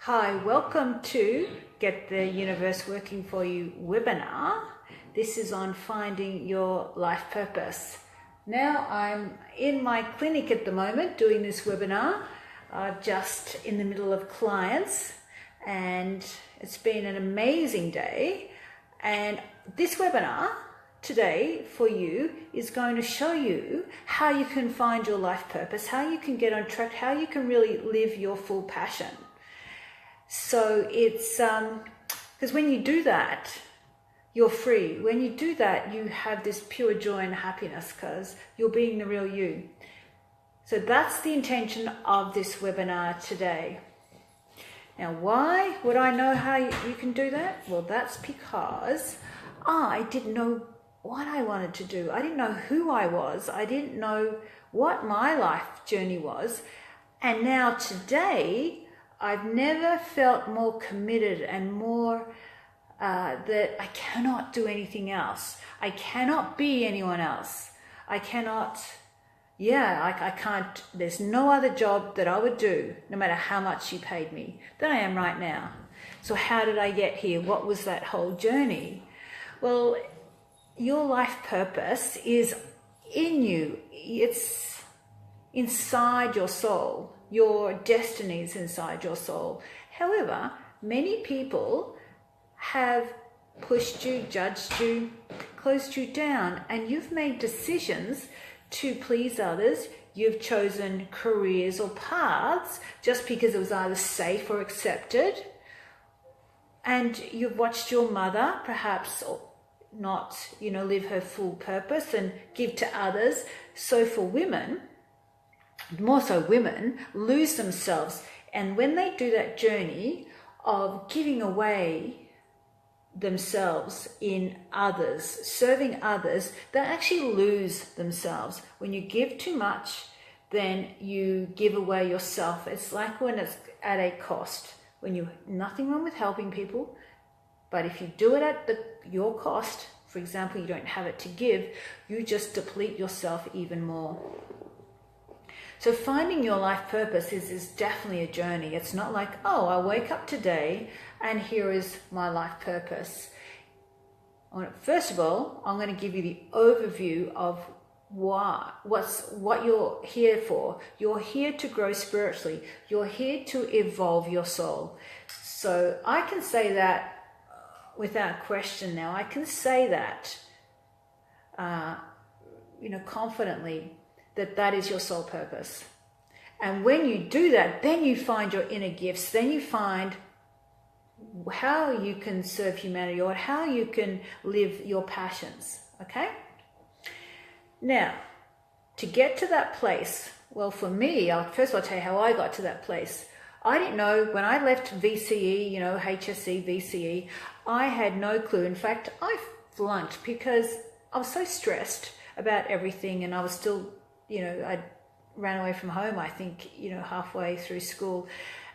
Hi, welcome to Get the Universe Working For You webinar. This is on finding your life purpose. Now I'm in my clinic at the moment doing this webinar, just in the middle of clients, and it's been an amazing day. And this webinar today for you is going to show you how you can find your life purpose, how you can get on track, how you can really live your full passion. So it's because when you do that, you're free. When you do that, you have this pure joy and happiness because you're being the real you. So that's the intention of this webinar today. Now, why would I know how you can do that? Well, that's because I didn't know what I wanted to do. I didn't know who I was. I didn't know what my life journey was. And now today, I've never felt more committed and more that I cannot do anything else. I cannot be anyone else. I can't, there's no other job that I would do, no matter how much you paid me, than I am right now. So how did I get here? What was that whole journey? Well, your life purpose is in you. It's inside your soul. Your destiny is inside your soul. However, many people have pushed you, judged you, closed you down, and you've made decisions to please others. You've chosen careers or paths just because it was either safe or accepted. And you've watched your mother perhaps not, live her full purpose and give to others. So for women, more so women, lose themselves. And when they do that journey of giving away themselves in others, serving others, they actually lose themselves. When you give too much, then you give away yourself. It's like when it's at a cost. Nothing wrong with helping people, but if you do it at your cost, for example, you don't have it to give, you just deplete yourself even more. So finding your life purpose is definitely a journey. It's not like, I wake up today and here is my life purpose. First of all, I'm going to give you the overview of what you're here for. You're here to grow spiritually. You're here to evolve your soul. So I can say that without question now. I can say that, confidently, that is your soul purpose. And when you do that, then you find your inner gifts. Then you find how you can serve humanity or how you can live your passions. Okay? Now, to get to that place, well, for me, I'll tell you how I got to that place. I didn't know when I left VCE, HSE, VCE, I had no clue. In fact, I flunked because I was so stressed about everything, and I was still, I ran away from home, I think, halfway through school.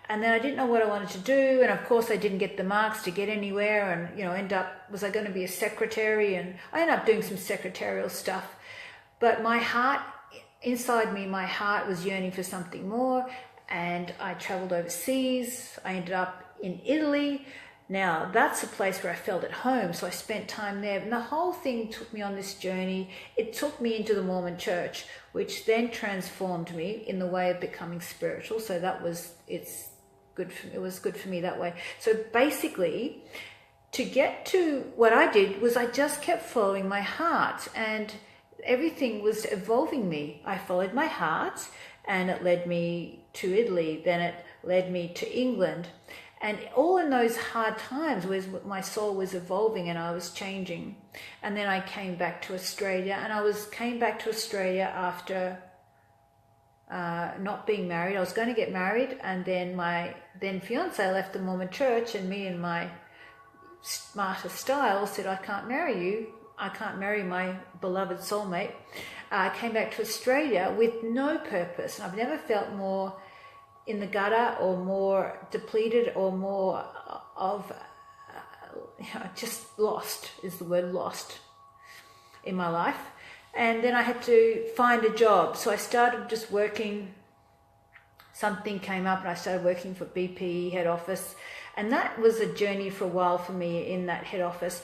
And then I didn't know what I wanted to do. And of course I didn't get the marks to get anywhere, and, was I going to be a secretary? And I ended up doing some secretarial stuff. But my heart, inside me, my heart was yearning for something more. And I traveled overseas. I ended up in Italy. Now, that's a place where I felt at home, so I spent time there. And the whole thing took me on this journey. It took me into the Mormon church, which then transformed me in the way of becoming spiritual. So it was good for me that way. So basically, to get to what I did was I just kept following my heart, and everything was evolving me. I followed my heart, and it led me to Italy. Then it led me to England. And all in those hard times was my soul was evolving and I was changing. And then I came back to Australia, and came back to Australia after not being married. I was going to get married, and then my then fiance left the Mormon church, and me in my smarter style said, I can't marry you. I can't marry my beloved soulmate. I came back to Australia with no purpose. And I've never felt more in the gutter or more depleted or more of just lost is the word, lost in my life. And then I had to find a job. So I started just working something came up and I started working for BP head office. And that was a journey for a while for me in that head office.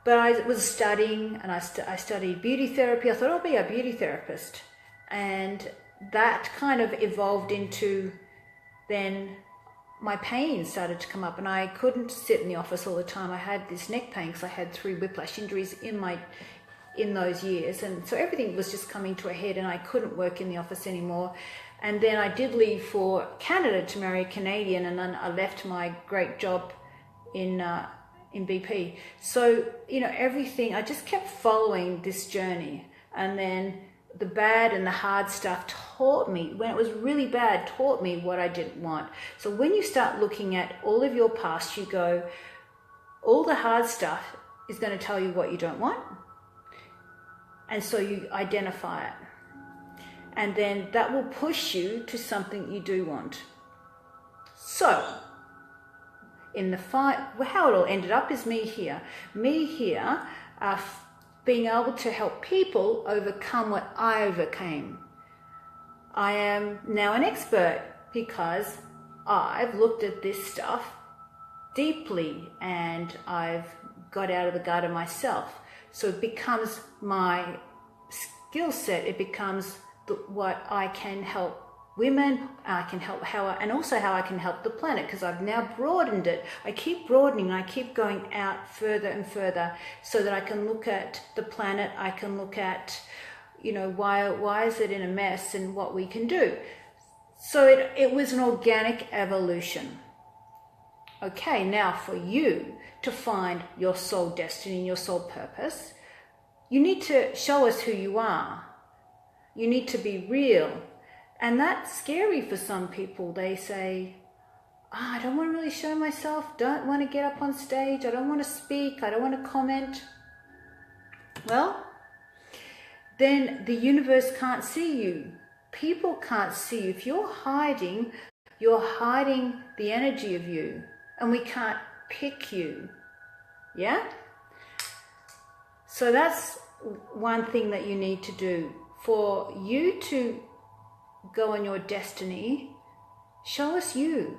But I was studying, and I studied beauty therapy. I thought I'll be a beauty therapist. And that kind of evolved into then my pain started to come up, and I couldn't sit in the office all the time. I had this neck pain because I had 3 whiplash injuries in those years. And so everything was just coming to a head, and I couldn't work in the office anymore. And then I did leave for Canada to marry a Canadian, and then I left my great job in BP. So, everything, I just kept following this journey. And then the bad and the hard stuff taught me, when it was really bad, taught me what I didn't want. So when you start looking at all of your past, you go, all the hard stuff is going to tell you what you don't want. And so you identify it. And then that will push you to something you do want. So, in the fight, how it all ended up is me here, being able to help people overcome what I overcame. I am now an expert because I've looked at this stuff deeply and I've got out of the gutter myself. So it becomes my skill set. It becomes what I can help women, I can help how I can help the planet, because I've now broadened it. I keep broadening, I keep going out further and further so that I can look at the planet, I can look at, why is it in a mess and what we can do. So it was an organic evolution. Okay, now for you to find your soul destiny and your soul purpose, you need to show us who you are. You need to be real. And that's scary for some people. They say, I don't want to really show myself, don't want to get up on stage, I don't want to speak, I don't want to comment. Well, then the universe can't see you. People can't see you. If you're hiding the energy of you, and we can't pick you. Yeah? So that's one thing that you need to do. For you to go on your destiny, show us you.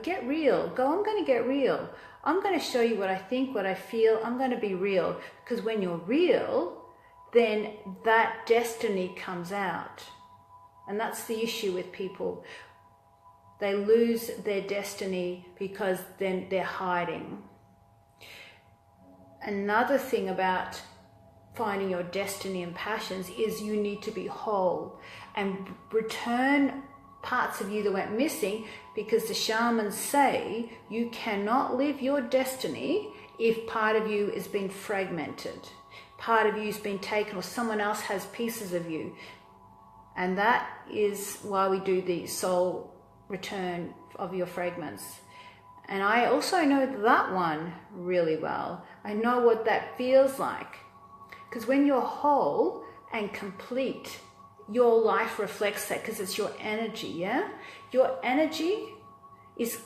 Get real. Go, I'm going to get real. I'm going to show you what I think, what I feel. I'm going to be real. Because when you're real, then that destiny comes out. And that's the issue with people. They lose their destiny because then they're hiding. Another thing about finding your destiny and passions is you need to be whole and return parts of you that went missing, because the shamans say you cannot live your destiny if part of you is being fragmented, part of you has been taken, or someone else has pieces of you. And that is why we do the soul return of your fragments. And I also know that one really well. I know what that feels like. Because when you're whole and complete, your life reflects that, because it's your energy, yeah? Your energy is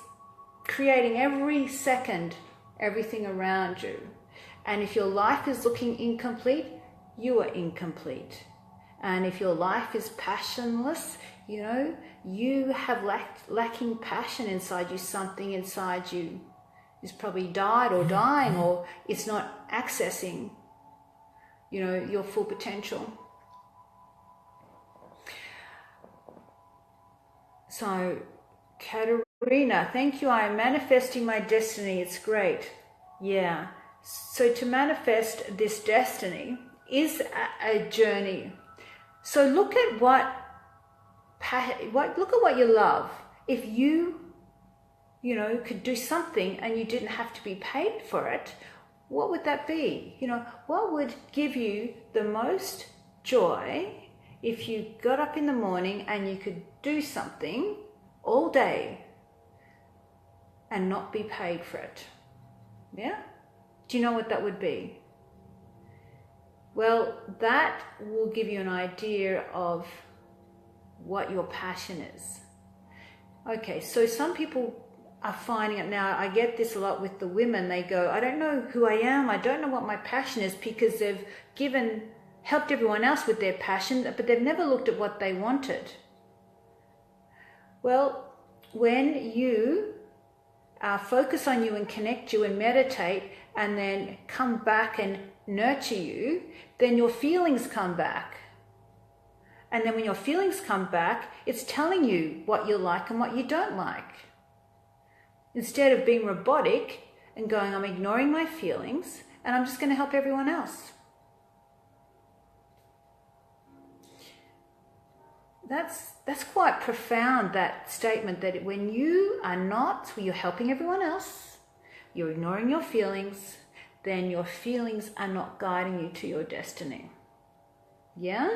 creating every second everything around you. And if your life is looking incomplete, you are incomplete. And if your life is passionless, you have lacking passion inside you, something inside you is probably died or dying, or it's not accessing your full potential. So, Katerina, thank you. I am manifesting my destiny. It's great. Yeah. So to manifest this destiny is a journey. So look at what you love. If you could do something and you didn't have to be paid for it, what would that be? What would give you the most joy if you got up in the morning and you could do something all day and not be paid for it? Yeah? Do you know what that would be? Well, that will give you an idea of what your passion is. Okay, so some people are finding it now. I get this a lot with the women. They go, I don't know who I am. I don't know what my passion is, because they've helped everyone else with their passion, but they've never looked at what they wanted. Well, when you focus on you and connect you and meditate and then come back and nurture you, then your feelings come back. And then when your feelings come back, it's telling you what you like and what you don't like. Instead of being robotic and going, I'm ignoring my feelings and I'm just going to help everyone else. That's quite profound, that statement, that when you are not, when you're helping everyone else, you're ignoring your feelings, then your feelings are not guiding you to your destiny. Yeah?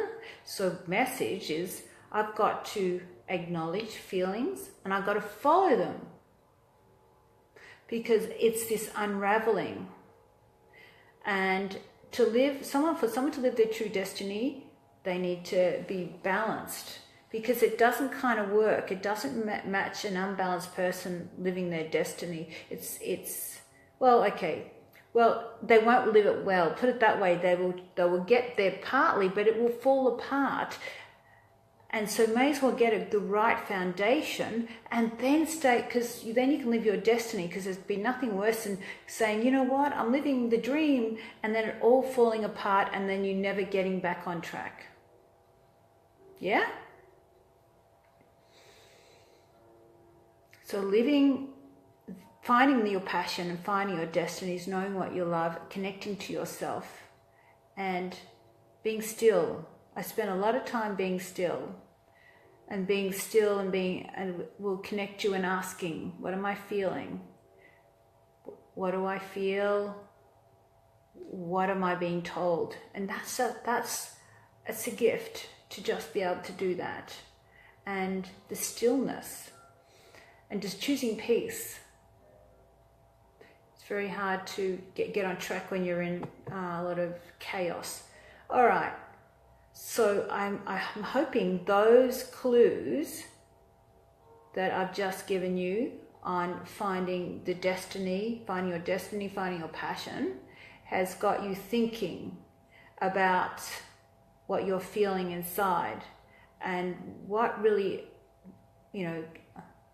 So message is, I've got to acknowledge feelings and I've got to follow them. Because it's this unraveling. And for someone to live their true destiny, they need to be balanced, because it doesn't kind of work. It doesn't match an unbalanced person living their destiny. Well, they won't live it well. Put it that way. They will get there partly, but it will fall apart. And so may as well get the right foundation and then stay, because then you can live your destiny, because there's been nothing worse than saying, you know what, I'm living the dream, and then it all falling apart and then you never getting back on track. Yeah? So finding your passion and finding your destiny is knowing what you love, connecting to yourself and being still. I spend a lot of time being still and will connect you and asking, what am I feeling? What do I feel? What am I being told? And it's a gift to just be able to do that. And the stillness and just choosing peace. It's very hard to get on track when you're in a lot of chaos. All right. So I'm hoping those clues that I've just given you on finding your destiny, finding your passion, has got you thinking about what you're feeling inside and what really,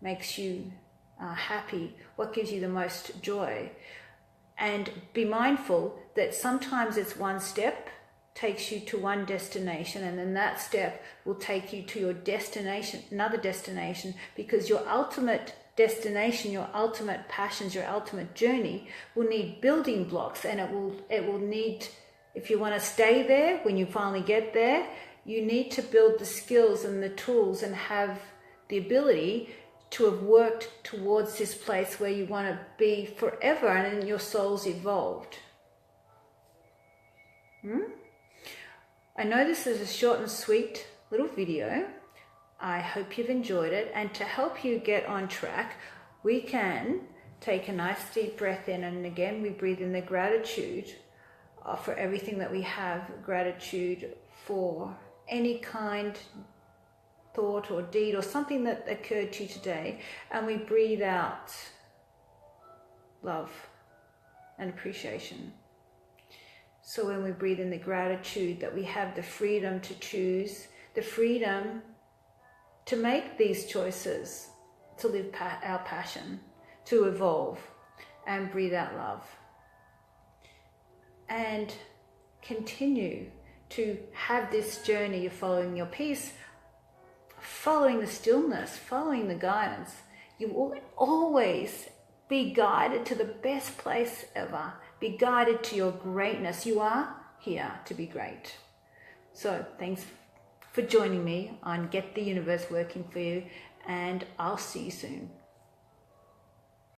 makes you happy, what gives you the most joy. And be mindful that sometimes it's one step takes you to one destination, and then that step will take you to your destination, another destination, because your ultimate destination, your ultimate passions, your ultimate journey will need building blocks, and it will need, if you want to stay there, when you finally get there, you need to build the skills and the tools and have the ability to have worked towards this place where you want to be forever, and then your soul's evolved. I know this is a short and sweet little video. I hope you've enjoyed it, and to help you get on track, we can take a nice deep breath in, and again we breathe in the gratitude for everything that we have, gratitude for any kind thought or deed or something that occurred to you today, and we breathe out love and appreciation. So when we breathe in the gratitude that we have the freedom to choose, the freedom to make these choices, to live our passion, to evolve, and breathe out love. And continue to have this journey of following your peace, following the stillness, following the guidance. You will always be guided to the best place ever. Be guided to your greatness. You are here to be great. So thanks for joining me on Get the Universe Working for You, and I'll see you soon.